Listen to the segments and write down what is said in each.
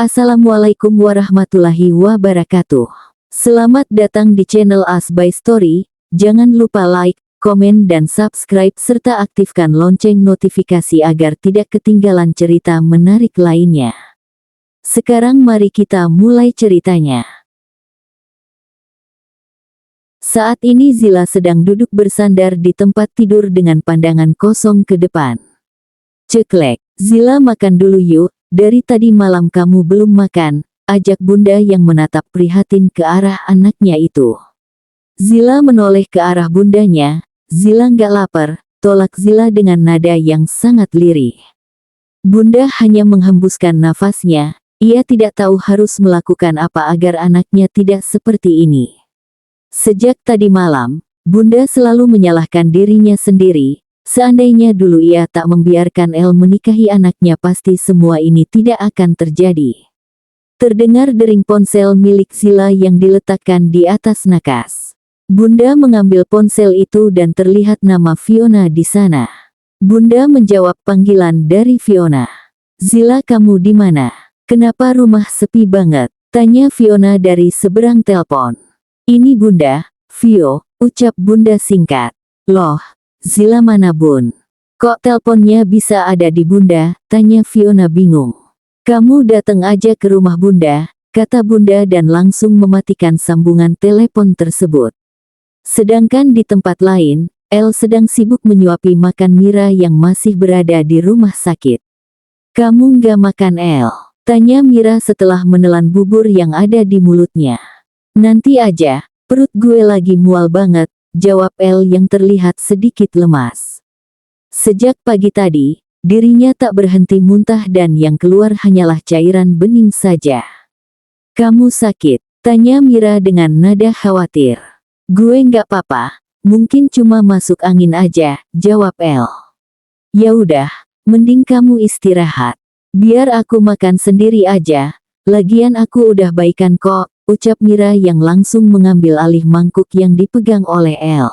Assalamualaikum warahmatullahi wabarakatuh. Selamat datang di channel As by Story. Jangan lupa like, komen dan subscribe serta aktifkan lonceng notifikasi agar tidak ketinggalan cerita menarik lainnya. Sekarang mari kita mulai ceritanya. Saat ini Zila sedang duduk bersandar di tempat tidur dengan pandangan kosong ke depan. Ceklek, Zila makan dulu yuk. Dari tadi malam kamu belum makan, ajak bunda yang menatap prihatin ke arah anaknya itu. Zila menoleh ke arah bundanya. Zila nggak lapar, tolak Zila dengan nada yang sangat lirih. Bunda hanya menghembuskan nafasnya, ia tidak tahu harus melakukan apa agar anaknya tidak seperti ini. Sejak tadi malam, bunda selalu menyalahkan dirinya sendiri. Seandainya dulu ia tak membiarkan El menikahi anaknya, pasti semua ini tidak akan terjadi. Terdengar dering ponsel milik Zila yang diletakkan di atas nakas. Bunda mengambil ponsel itu dan terlihat nama Fiona di sana. Bunda menjawab panggilan dari Fiona. "Zila, kamu di mana? Kenapa rumah sepi banget?" tanya Fiona dari seberang telepon. "Ini bunda, Vio," ucap bunda singkat. "Loh, Zila mana bun? Kok teleponnya bisa ada di bunda?" tanya Fiona bingung. "Kamu datang aja ke rumah bunda," kata bunda dan langsung mematikan sambungan telepon tersebut. Sedangkan di tempat lain, El sedang sibuk menyuapi makan Mira yang masih berada di rumah sakit. "Kamu nggak makan El?" tanya Mira setelah menelan bubur yang ada di mulutnya. "Nanti aja, perut gue lagi mual banget," jawab El yang terlihat sedikit lemas. Sejak pagi tadi, dirinya tak berhenti muntah dan yang keluar hanyalah cairan bening saja. "Kamu sakit?" tanya Mira dengan nada khawatir. "Gue nggak apa-apa, mungkin cuma masuk angin aja," jawab El. "Ya udah, mending kamu istirahat. Biar aku makan sendiri aja, lagian aku udah baikan kok," ucap Mira yang langsung mengambil alih mangkuk yang dipegang oleh El.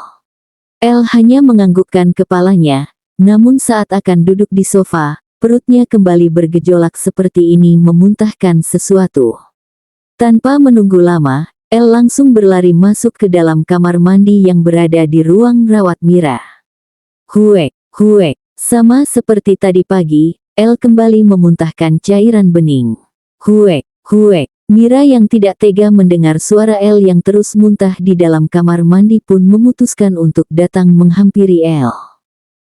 El hanya menganggukkan kepalanya, namun saat akan duduk di sofa, perutnya kembali bergejolak seperti ini memuntahkan sesuatu. Tanpa menunggu lama, El langsung berlari masuk ke dalam kamar mandi yang berada di ruang rawat Mira. Huek, huek, sama seperti tadi pagi, El kembali memuntahkan cairan bening. Huek, huek. Mira yang tidak tega mendengar suara El yang terus muntah di dalam kamar mandi pun memutuskan untuk datang menghampiri El.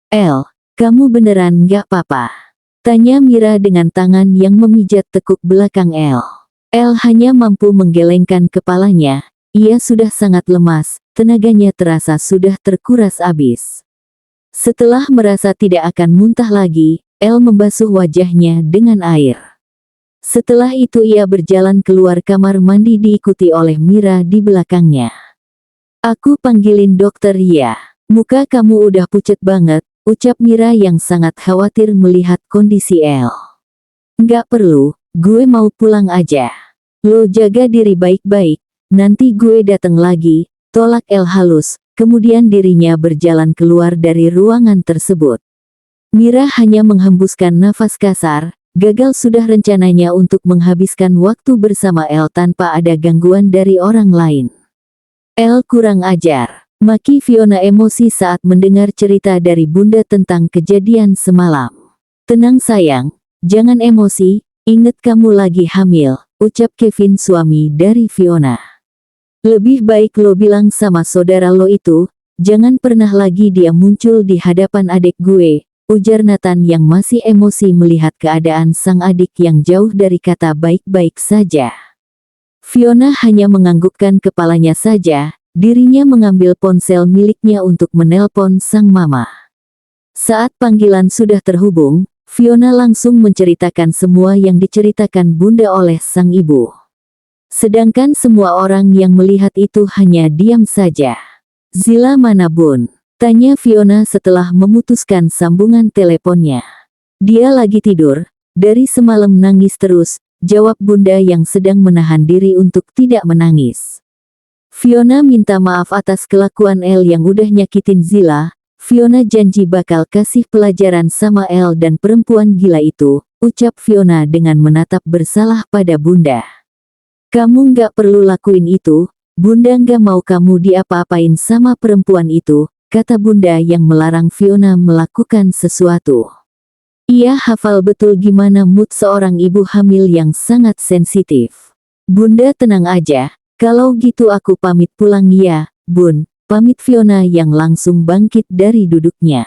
"El, kamu beneran nggak apa-apa?" tanya Mira dengan tangan yang memijat tekuk belakang El. El hanya mampu menggelengkan kepalanya, ia sudah sangat lemas, tenaganya terasa sudah terkuras habis. Setelah merasa tidak akan muntah lagi, El membasuh wajahnya dengan air. Setelah itu ia berjalan keluar kamar mandi diikuti oleh Mira di belakangnya. "Aku panggilin dokter ya. Muka kamu udah pucet banget," ucap Mira yang sangat khawatir melihat kondisi El. "Nggak perlu, gue mau pulang aja. Lo jaga diri baik-baik, nanti gue datang lagi," tolak El halus, kemudian dirinya berjalan keluar dari ruangan tersebut. Mira hanya menghembuskan nafas kasar. Gagal sudah rencananya untuk menghabiskan waktu bersama El tanpa ada gangguan dari orang lain. "El kurang ajar," maki Fiona emosi saat mendengar cerita dari bunda tentang kejadian semalam. "Tenang sayang, jangan emosi, inget kamu lagi hamil," ucap Kevin suami dari Fiona. "Lebih baik lo bilang sama saudara lo itu, jangan pernah lagi dia muncul di hadapan adik gue," ujar Nathan yang masih emosi melihat keadaan sang adik yang jauh dari kata baik-baik saja. Fiona hanya menganggukkan kepalanya saja, dirinya mengambil ponsel miliknya untuk menelpon sang mama. Saat panggilan sudah terhubung, Fiona langsung menceritakan semua yang diceritakan bunda oleh sang ibu. Sedangkan semua orang yang melihat itu hanya diam saja. "Zila mana bun?" tanya Fiona setelah memutuskan sambungan teleponnya. "Dia lagi tidur, dari semalam nangis terus," jawab bunda yang sedang menahan diri untuk tidak menangis. Fiona minta maaf atas kelakuan El yang udah nyakitin Zila. Fiona janji bakal kasih pelajaran sama El dan perempuan gila itu, ucap Fiona dengan menatap bersalah pada Bunda. Kamu nggak perlu lakuin itu, Bunda nggak mau kamu diapa-apain sama perempuan itu, kata Bunda yang melarang Fiona melakukan sesuatu. Ia hafal betul gimana mood seorang ibu hamil yang sangat sensitif. Bunda tenang aja, kalau gitu aku pamit pulang ya, Bun, pamit Fiona yang langsung bangkit dari duduknya.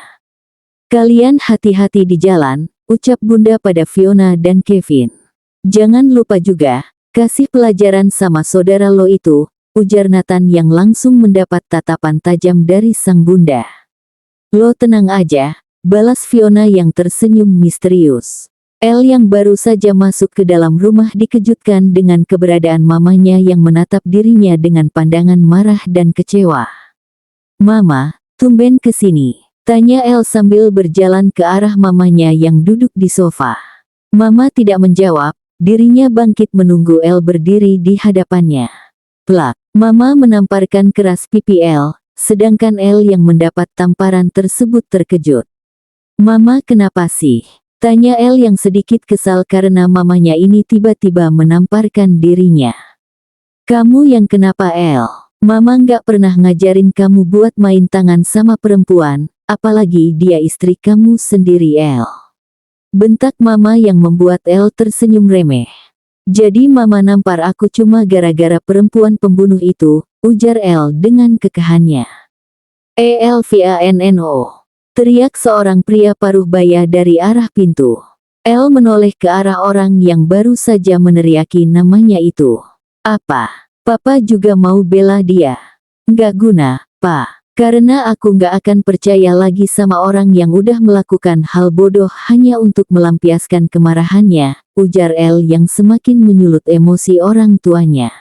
Kalian hati-hati di jalan, ucap Bunda pada Fiona dan Kevin. Jangan lupa juga, kasih pelajaran sama saudara lo itu, ujar Nathan yang langsung mendapat tatapan tajam dari sang Bunda. Lo tenang aja, balas Fiona yang tersenyum misterius. Elle yang baru saja masuk ke dalam rumah dikejutkan dengan keberadaan mamanya yang menatap dirinya dengan pandangan marah dan kecewa. Mama, tumben kesini, tanya Elle sambil berjalan ke arah mamanya yang duduk di sofa. Mama tidak menjawab. Dirinya bangkit menunggu Elle berdiri di hadapannya. Plak, Mama menamparkan keras pipi Elle, sedangkan Elle yang mendapat tamparan tersebut terkejut. Mama kenapa sih? Tanya Elle yang sedikit kesal karena mamanya ini tiba-tiba menamparkan dirinya. Kamu yang kenapa Elle? Mama nggak pernah ngajarin kamu buat main tangan sama perempuan, apalagi dia istri kamu sendiri Elle. Bentak Mama yang membuat Elle tersenyum remeh. Jadi Mama nampar aku cuma gara-gara perempuan pembunuh itu, ujar Elle dengan kekahannya. ELVANNO. Teriak seorang pria paruh baya dari arah pintu. Elle menoleh ke arah orang yang baru saja meneriaki namanya itu. Apa? Papa juga mau bela dia? Nggak guna, Pa. Karena aku nggak akan percaya lagi sama orang yang udah melakukan hal bodoh hanya untuk melampiaskan kemarahannya, ujar Elle yang semakin menyulut emosi orang tuanya.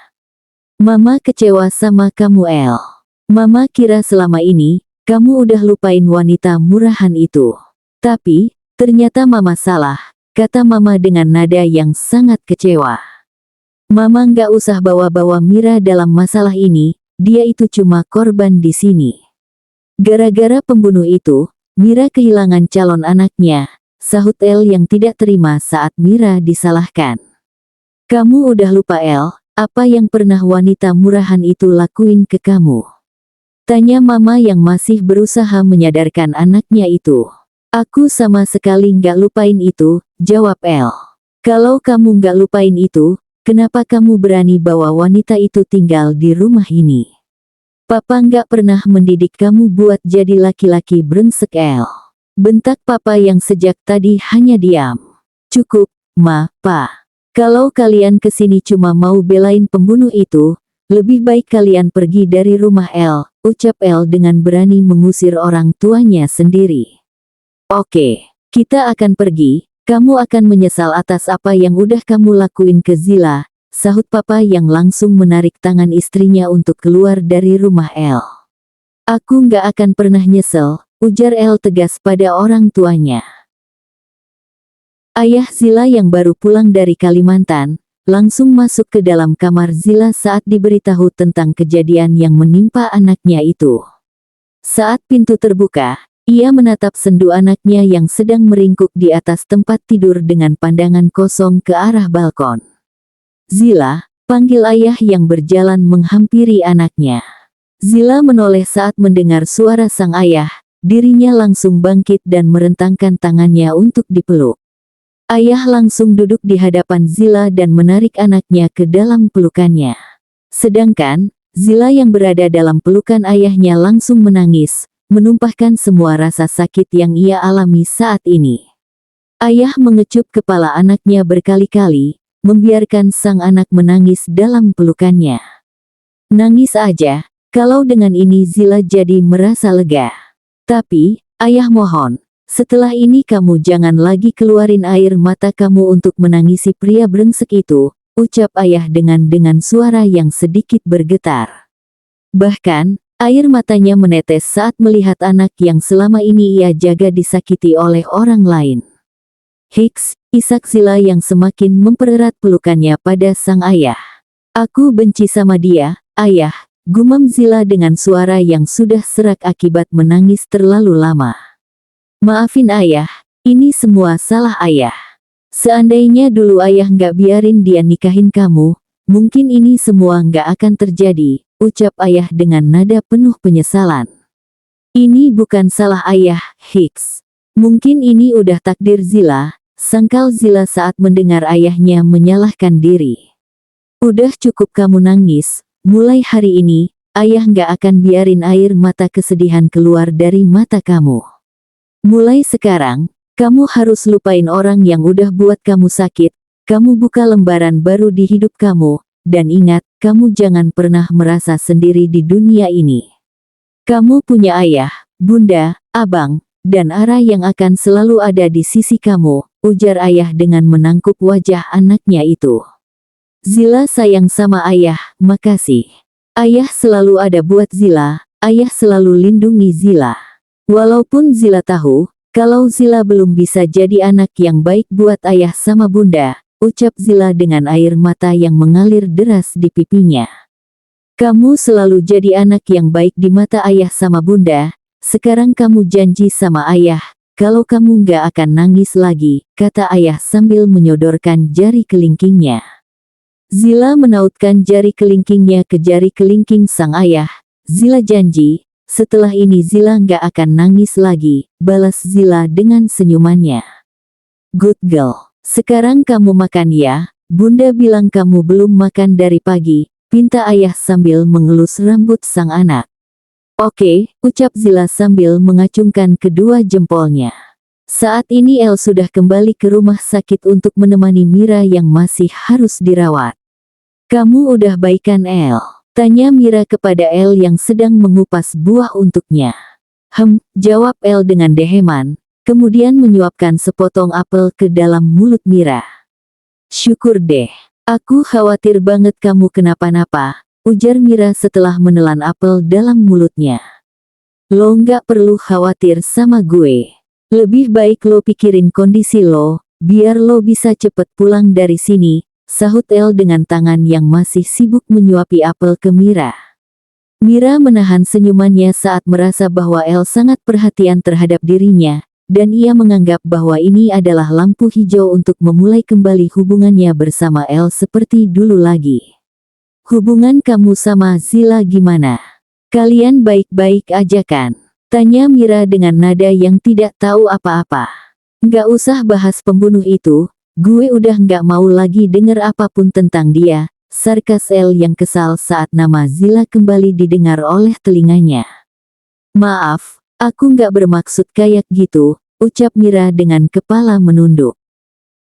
Mama kecewa sama kamu Elle. Mama kira selama ini, kamu udah lupain wanita murahan itu. Tapi, ternyata Mama salah, kata Mama dengan nada yang sangat kecewa. Mama nggak usah bawa-bawa Mira dalam masalah ini, dia itu cuma korban di sini. Gara-gara pembunuh itu, Mira kehilangan calon anaknya, sahut Elle yang tidak terima saat Mira disalahkan. Kamu udah lupa Elle, apa yang pernah wanita murahan itu lakuin ke kamu? Tanya Mama yang masih berusaha menyadarkan anaknya itu. Aku sama sekali nggak lupain itu, jawab Elle. Kalau kamu nggak lupain itu, kenapa kamu berani bawa wanita itu tinggal di rumah ini? Papa nggak pernah mendidik kamu buat jadi laki-laki brengsek Elle. Bentak Papa yang sejak tadi hanya diam. Cukup, Ma, Pa. Kalau kalian kesini cuma mau belain pembunuh itu, lebih baik kalian pergi dari rumah Elle, ucap Elle dengan berani mengusir orang tuanya sendiri. Oke, kita akan pergi, kamu akan menyesal atas apa yang udah kamu lakuin ke Zila, sahut Papa yang langsung menarik tangan istrinya untuk keluar dari rumah Elle. Aku nggak akan pernah nyesel, ujar Elle tegas pada orang tuanya. Ayah Zila yang baru pulang dari Kalimantan, langsung masuk ke dalam kamar Zila saat diberitahu tentang kejadian yang menimpa anaknya itu. Saat pintu terbuka, ia menatap sendu anaknya yang sedang meringkuk di atas tempat tidur dengan pandangan kosong ke arah balkon. Zila, panggil ayah yang berjalan menghampiri anaknya. Zila menoleh saat mendengar suara sang ayah, dirinya langsung bangkit dan merentangkan tangannya untuk dipeluk. Ayah langsung duduk di hadapan Zila dan menarik anaknya ke dalam pelukannya. Sedangkan, Zila yang berada dalam pelukan ayahnya langsung menangis, menumpahkan semua rasa sakit yang ia alami saat ini. Ayah mengecup kepala anaknya berkali-kali, membiarkan sang anak menangis dalam pelukannya. Nangis aja, kalau dengan ini Zila jadi merasa lega. Tapi, ayah mohon, setelah ini kamu jangan lagi keluarin air mata kamu untuk menangisi pria brengsek itu, ucap ayah dengan suara yang sedikit bergetar. Bahkan, air matanya menetes saat melihat anak yang selama ini ia jaga disakiti oleh orang lain. Hiks, isak Zila yang semakin mempererat pelukannya pada sang ayah. Aku benci sama dia, ayah, gumam Zila dengan suara yang sudah serak akibat menangis terlalu lama. Maafin ayah, ini semua salah ayah. Seandainya dulu ayah nggak biarin dia nikahin kamu, mungkin ini semua nggak akan terjadi, ucap ayah dengan nada penuh penyesalan. Ini bukan salah ayah, Hicks. Mungkin ini udah takdir Zila, sangkal Zila saat mendengar ayahnya menyalahkan diri. Udah cukup kamu nangis, mulai hari ini, ayah nggak akan biarin air mata kesedihan keluar dari mata kamu. Mulai sekarang, kamu harus lupain orang yang udah buat kamu sakit, kamu buka lembaran baru di hidup kamu, dan ingat, kamu jangan pernah merasa sendiri di dunia ini. Kamu punya ayah, bunda, abang, dan ara yang akan selalu ada di sisi kamu, ujar ayah dengan menangkup wajah anaknya itu. Zila sayang sama ayah, makasih. Ayah selalu ada buat Zila, ayah selalu lindungi Zila. Walaupun Zila tahu, kalau Zila belum bisa jadi anak yang baik buat ayah sama bunda, ucap Zila dengan air mata yang mengalir deras di pipinya. Kamu selalu jadi anak yang baik di mata ayah sama bunda, sekarang kamu janji sama ayah, kalau kamu nggak akan nangis lagi, kata ayah sambil menyodorkan jari kelingkingnya. Zila menautkan jari kelingkingnya ke jari kelingking sang ayah. Zila janji, setelah ini Zila nggak akan nangis lagi, balas Zila dengan senyumannya. Good girl. Sekarang kamu makan ya, bunda bilang kamu belum makan dari pagi, pinta ayah sambil mengelus rambut sang anak. Oke, ucap Zila sambil mengacungkan kedua jempolnya. Saat ini El sudah kembali ke rumah sakit untuk menemani Mira yang masih harus dirawat. Kamu udah baikan El? Tanya Mira kepada El yang sedang mengupas buah untuknya. Jawab El dengan deheman, kemudian menyuapkan sepotong apel ke dalam mulut Mira. Syukur deh, aku khawatir banget kamu kenapa-napa, ujar Mira setelah menelan apel dalam mulutnya. Lo nggak perlu khawatir sama gue. Lebih baik lo pikirin kondisi lo, biar lo bisa cepet pulang dari sini, sahut El dengan tangan yang masih sibuk menyuapi apel ke Mira. Mira menahan senyumannya saat merasa bahwa El sangat perhatian terhadap dirinya, dan ia menganggap bahwa ini adalah lampu hijau untuk memulai kembali hubungannya bersama El seperti dulu lagi. Hubungan kamu sama Zila gimana? Kalian baik-baik aja kan? Tanya Mira dengan nada yang tidak tahu apa-apa. Nggak usah bahas pembunuh itu, gue udah nggak mau lagi denger apapun tentang dia, sarkas El yang kesal saat nama Zila kembali didengar oleh telinganya. Maaf, aku nggak bermaksud kayak gitu, ucap Mira dengan kepala menunduk.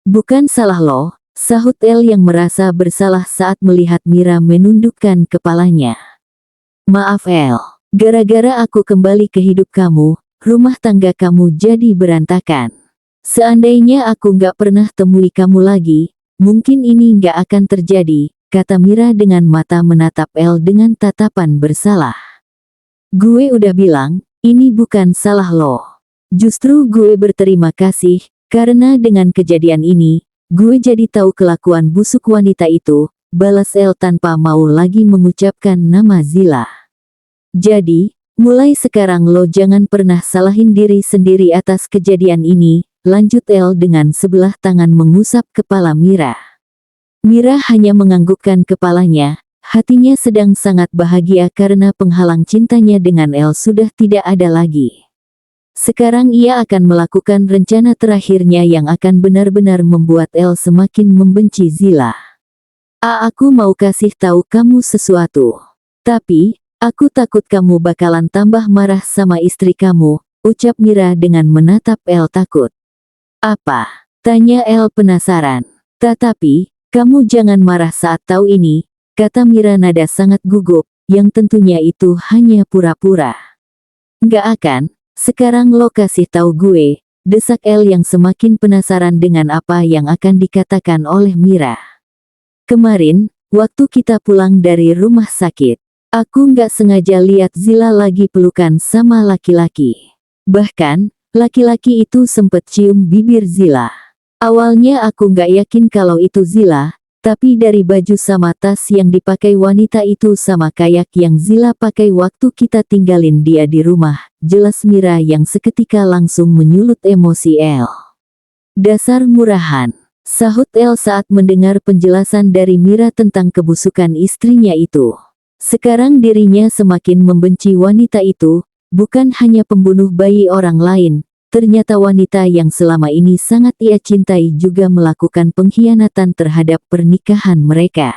Bukan salah lo, sahut El yang merasa bersalah saat melihat Mira menundukkan kepalanya. Maaf El, gara-gara aku kembali ke hidup kamu, rumah tangga kamu jadi berantakan. Seandainya aku nggak pernah temui kamu lagi, mungkin ini nggak akan terjadi, kata Mira dengan mata menatap El dengan tatapan bersalah. Gue udah bilang, ini bukan salah lo. Justru gue berterima kasih, karena dengan kejadian ini, gue jadi tahu kelakuan busuk wanita itu, balas El tanpa mau lagi mengucapkan nama Zila. Jadi, mulai sekarang lo jangan pernah salahin diri sendiri atas kejadian ini, lanjut El dengan sebelah tangan mengusap kepala Mira. Mira hanya menganggukkan kepalanya, hatinya sedang sangat bahagia karena penghalang cintanya dengan El sudah tidak ada lagi. Sekarang ia akan melakukan rencana terakhirnya yang akan benar-benar membuat El semakin membenci Zila. Aku mau kasih tahu kamu sesuatu. Tapi, aku takut kamu bakalan tambah marah sama istri kamu, ucap Mira dengan menatap El takut. Apa? Tanya El penasaran. Tetapi, kamu jangan marah saat tahu ini, kata Mira nada sangat gugup, yang tentunya itu hanya pura-pura. Nggak akan, sekarang lo kasih tahu gue, desak El yang semakin penasaran dengan apa yang akan dikatakan oleh Mira. Kemarin, waktu kita pulang dari rumah sakit, aku nggak sengaja lihat Zila lagi pelukan sama laki-laki. Bahkan, laki-laki itu sempet cium bibir Zila. Awalnya aku nggak yakin kalau itu Zila, tapi dari baju sama tas yang dipakai wanita itu sama kayak yang Zila pakai waktu kita tinggalin dia di rumah, jelas Mira yang seketika langsung menyulut emosi El. Dasar murahan. Sahut El saat mendengar penjelasan dari Mira tentang kebusukan istrinya itu. Sekarang dirinya semakin membenci wanita itu, bukan hanya pembunuh bayi orang lain, ternyata wanita yang selama ini sangat ia cintai juga melakukan pengkhianatan terhadap pernikahan mereka.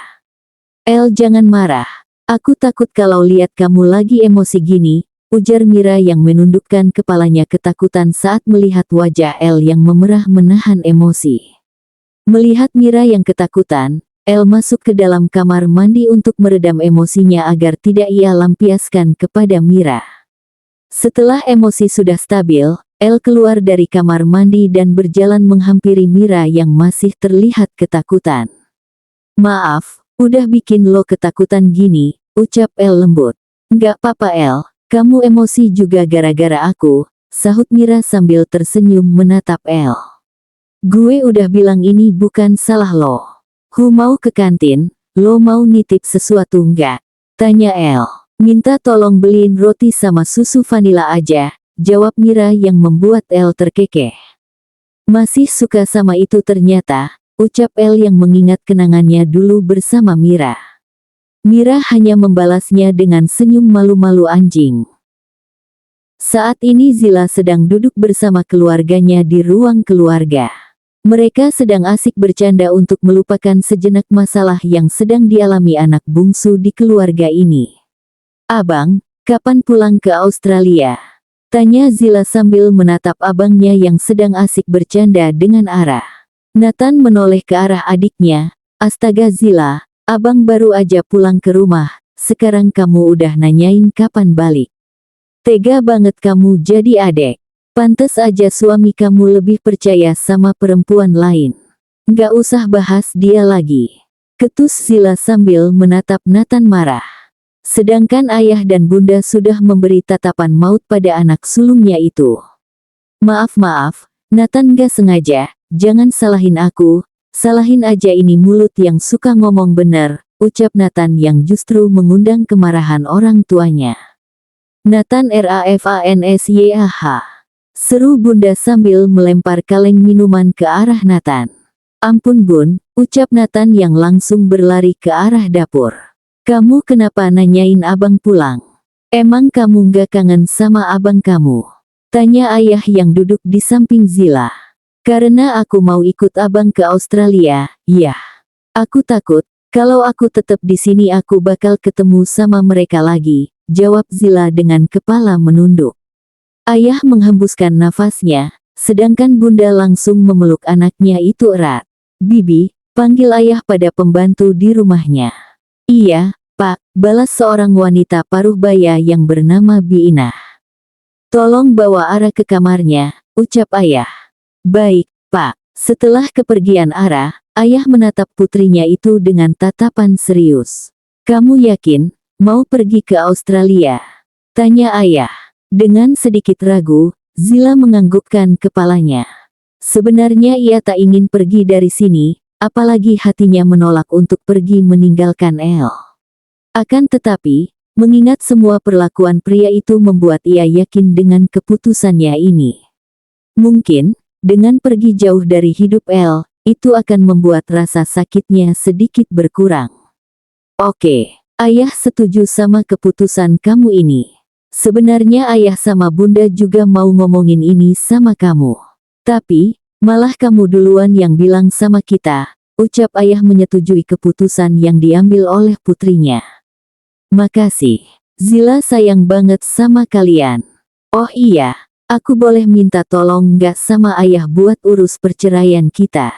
El, jangan marah. Aku takut kalau lihat kamu lagi emosi gini, ujar Mira yang menundukkan kepalanya ketakutan saat melihat wajah El yang memerah menahan emosi. Melihat Mira yang ketakutan, El masuk ke dalam kamar mandi untuk meredam emosinya agar tidak ia lampiaskan kepada Mira. Setelah emosi sudah stabil, El keluar dari kamar mandi dan berjalan menghampiri Mira yang masih terlihat ketakutan. Maaf, udah bikin lo ketakutan gini, ucap El lembut. Nggak apa-apa El, kamu emosi juga gara-gara aku, sahut Mira sambil tersenyum menatap El. Gue udah bilang ini bukan salah lo. Mau ke kantin, lo mau nitip sesuatu nggak? Tanya El. Minta tolong beliin roti sama susu vanila aja, jawab Mira yang membuat El terkekeh. Masih suka sama itu ternyata, ucap El yang mengingat kenangannya dulu bersama Mira. Mira hanya membalasnya dengan senyum malu-malu anjing. Saat ini Zila sedang duduk bersama keluarganya di ruang keluarga. Mereka sedang asik bercanda untuk melupakan sejenak masalah yang sedang dialami anak bungsu di keluarga ini. Abang, kapan pulang ke Australia? Tanya Zila sambil menatap abangnya yang sedang asik bercanda dengan Ara. Nathan menoleh ke arah adiknya. Astaga Zila, abang baru aja pulang ke rumah, sekarang kamu udah nanyain kapan balik. Tega banget kamu jadi adek. Pantes aja suami kamu lebih percaya sama perempuan lain. Nggak usah bahas dia lagi. Ketus Zila sambil menatap Nathan marah. Sedangkan ayah dan bunda sudah memberi tatapan maut pada anak sulungnya itu. Maaf, Nathan nggak sengaja, jangan salahin aku, salahin aja ini mulut yang suka ngomong bener, ucap Nathan yang justru mengundang kemarahan orang tuanya. Nathan RafansYah. Seru bunda sambil melempar kaleng minuman ke arah Nathan. Ampun bun, ucap Nathan yang langsung berlari ke arah dapur. Kamu kenapa nanyain abang pulang? Emang kamu gak kangen sama abang kamu? Tanya ayah yang duduk di samping Zila. Karena aku mau ikut abang ke Australia, ya. Aku takut, kalau aku tetap di sini aku bakal ketemu sama mereka lagi, jawab Zila dengan kepala menunduk. Ayah menghembuskan nafasnya, sedangkan bunda langsung memeluk anaknya itu erat. Bibi, panggil ayah pada pembantu di rumahnya. Iya, Pak, balas seorang wanita paruh baya yang bernama Biinah. Tolong bawa Ara ke kamarnya, ucap ayah. Baik, Pak. Setelah kepergian Ara, ayah menatap putrinya itu dengan tatapan serius. Kamu yakin, mau pergi ke Australia? Tanya ayah. Dengan sedikit ragu, Zila menganggukkan kepalanya. Sebenarnya ia tak ingin pergi dari sini, apalagi hatinya menolak untuk pergi meninggalkan El. Akan tetapi, mengingat semua perlakuan pria itu membuat ia yakin dengan keputusannya ini. Mungkin, dengan pergi jauh dari hidup El, itu akan membuat rasa sakitnya sedikit berkurang. Oke, ayah setuju sama keputusan kamu ini. Sebenarnya ayah sama bunda juga mau ngomongin ini sama kamu. Tapi, malah kamu duluan yang bilang sama kita, ucap ayah menyetujui keputusan yang diambil oleh putrinya. Makasih. Zila sayang banget sama kalian. Oh iya, aku boleh minta tolong nggak sama ayah buat urus perceraian kita?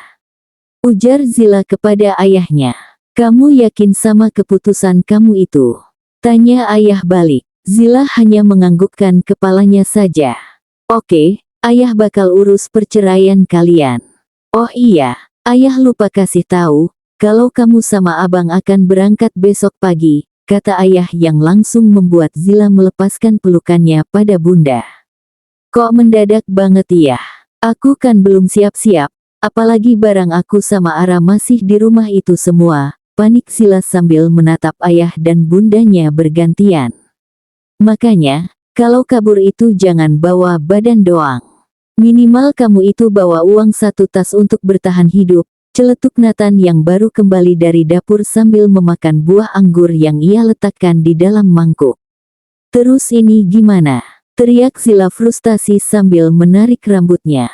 Ujar Zila kepada ayahnya. Kamu yakin sama keputusan kamu itu? Tanya ayah balik. Zila hanya menganggukkan kepalanya saja. Oke, ayah bakal urus perceraian kalian. Oh iya, ayah lupa kasih tahu, kalau kamu sama abang akan berangkat besok pagi, kata ayah yang langsung membuat Zila melepaskan pelukannya pada bunda. Kok mendadak banget ya? Aku kan belum siap-siap, apalagi barang aku sama Ara masih di rumah itu semua, panik Zila sambil menatap ayah dan bundanya bergantian. Makanya, kalau kabur itu jangan bawa badan doang. Minimal kamu itu bawa uang 1 tas untuk bertahan hidup, Celetuk Nathan yang baru kembali dari dapur sambil memakan buah anggur yang ia letakkan di dalam mangkuk. "Terus ini gimana?" teriak Zila frustasi sambil menarik rambutnya.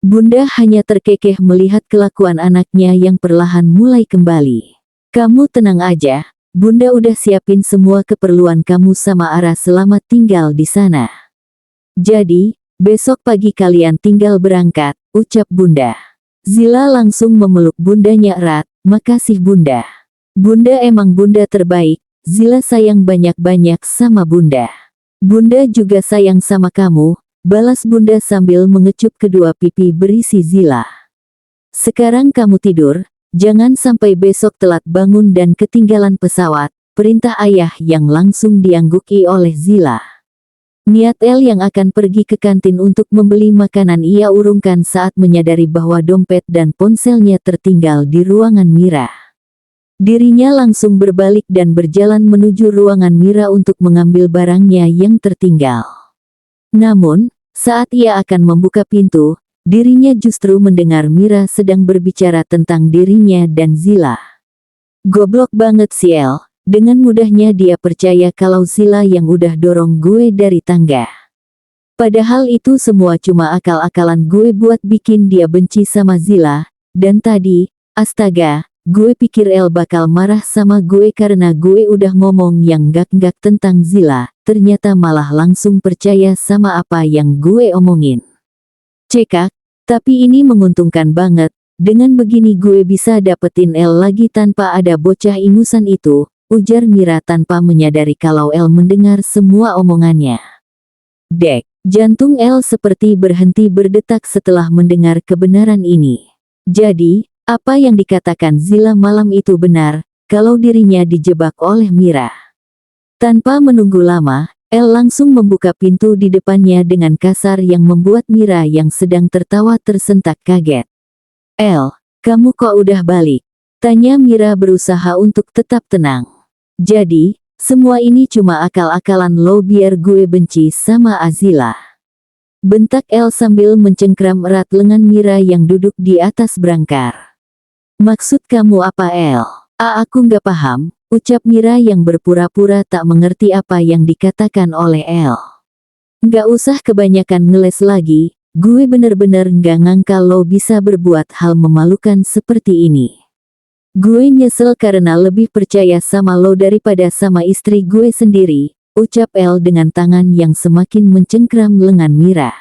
Bunda hanya terkekeh melihat kelakuan anaknya yang perlahan mulai kembali. "Kamu tenang aja, Bunda udah siapin semua keperluan kamu sama Ara selama tinggal di sana. Jadi, besok pagi kalian tinggal berangkat," ucap Bunda. Zila langsung memeluk bundanya erat. "Makasih Bunda. Bunda emang Bunda terbaik, Zila sayang banyak-banyak sama Bunda." "Bunda juga sayang sama kamu," balas Bunda sambil mengecup kedua pipi berisi Zila. "Sekarang kamu tidur, jangan sampai besok telat bangun dan ketinggalan pesawat," perintah ayah yang langsung diangguki oleh Zila. Niat El yang akan pergi ke kantin untuk membeli makanan ia urungkan saat menyadari bahwa dompet dan ponselnya tertinggal di ruangan Mira. Dirinya langsung berbalik dan berjalan menuju ruangan Mira untuk mengambil barangnya yang tertinggal. Namun, saat ia akan membuka pintu, dirinya justru mendengar Mira sedang berbicara tentang dirinya dan Zila. Goblok banget si El. Dengan mudahnya dia percaya kalau Zila yang udah dorong gue dari tangga. Padahal itu semua cuma akal-akalan gue buat bikin dia benci sama Zila. Dan tadi, astaga, gue pikir El bakal marah sama gue karena gue udah ngomong yang gak-gak tentang Zila. Ternyata malah langsung percaya sama apa yang gue omongin. Cekak, tapi ini menguntungkan banget. Dengan begini gue bisa dapetin El lagi tanpa ada bocah ingusan itu, ujar Mira tanpa menyadari kalau El mendengar semua omongannya. Dek, jantung El seperti berhenti berdetak setelah mendengar kebenaran ini. Jadi, apa yang dikatakan Zila malam itu benar, kalau dirinya dijebak oleh Mira. Tanpa menunggu lama, El langsung membuka pintu di depannya dengan kasar yang membuat Mira yang sedang tertawa tersentak kaget. "El, kamu kok udah balik?" tanya Mira berusaha untuk tetap tenang. "Jadi, semua ini cuma akal-akalan lo biar gue benci sama Azila," bentak El sambil mencengkram erat lengan Mira yang duduk di atas brangkar. "Maksud kamu apa El?" Aku nggak paham," ucap Mira yang berpura-pura tak mengerti apa yang dikatakan oleh El. "Nggak usah kebanyakan ngeles lagi, gue bener-bener nggak ngangka lo bisa berbuat hal memalukan seperti ini. Gue nyesel karena lebih percaya sama lo daripada sama istri gue sendiri," ucap El dengan tangan yang semakin mencengkram lengan Mira.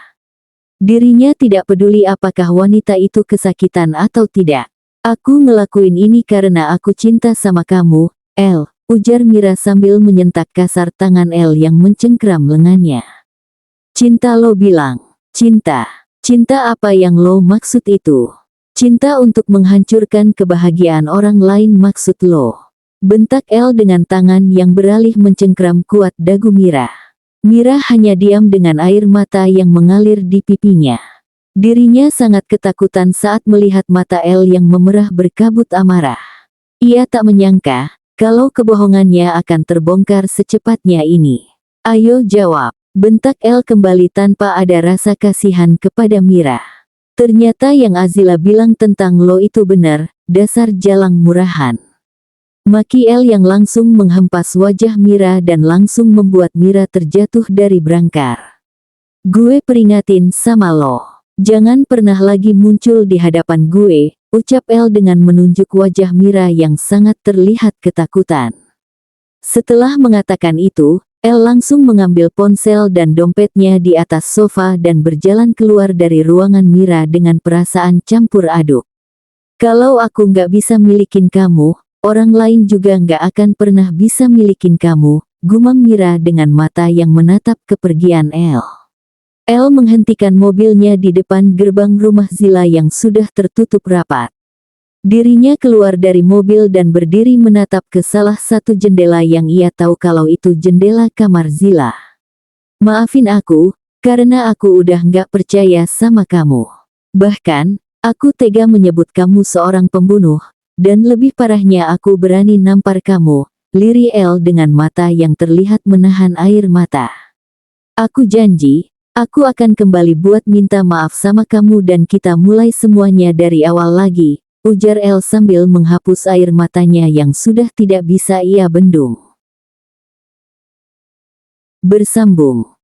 Dirinya tidak peduli apakah wanita itu kesakitan atau tidak. "Aku ngelakuin ini karena aku cinta sama kamu, El," ujar Mira sambil menyentak kasar tangan El yang mencengkram lengannya. "Cinta lo bilang? Cinta? Cinta apa yang lo maksud itu? Cinta untuk menghancurkan kebahagiaan orang lain maksud lo?" bentak El dengan tangan yang beralih mencengkram kuat dagu Mira. Mira hanya diam dengan air mata yang mengalir di pipinya. Dirinya sangat ketakutan saat melihat mata El yang memerah berkabut amarah. Ia tak menyangka kalau kebohongannya akan terbongkar secepatnya ini. "Ayo jawab," bentak El kembali tanpa ada rasa kasihan kepada Mira. "Ternyata yang Azila bilang tentang lo itu benar, dasar jalang murahan," maki El yang langsung menghempas wajah Mira dan langsung membuat Mira terjatuh dari brangkar. "Gue peringatin sama lo, jangan pernah lagi muncul di hadapan gue," ucap El dengan menunjuk wajah Mira yang sangat terlihat ketakutan. Setelah mengatakan itu, El langsung mengambil ponsel dan dompetnya di atas sofa dan berjalan keluar dari ruangan Mira dengan perasaan campur aduk. "Kalau aku nggak bisa milikin kamu, orang lain juga nggak akan pernah bisa milikin kamu," gumam Mira dengan mata yang menatap kepergian El. El menghentikan mobilnya di depan gerbang rumah Zila yang sudah tertutup rapat. Dirinya keluar dari mobil dan berdiri menatap ke salah satu jendela yang ia tahu kalau itu jendela kamar Zila. "Maafin aku, karena aku udah nggak percaya sama kamu. Bahkan, aku tega menyebut kamu seorang pembunuh, dan lebih parahnya aku berani nampar kamu," lirih El dengan mata yang terlihat menahan air mata. "Aku janji, aku akan kembali buat minta maaf sama kamu dan kita mulai semuanya dari awal lagi," ujar El sambil menghapus air matanya yang sudah tidak bisa ia bendung. Bersambung.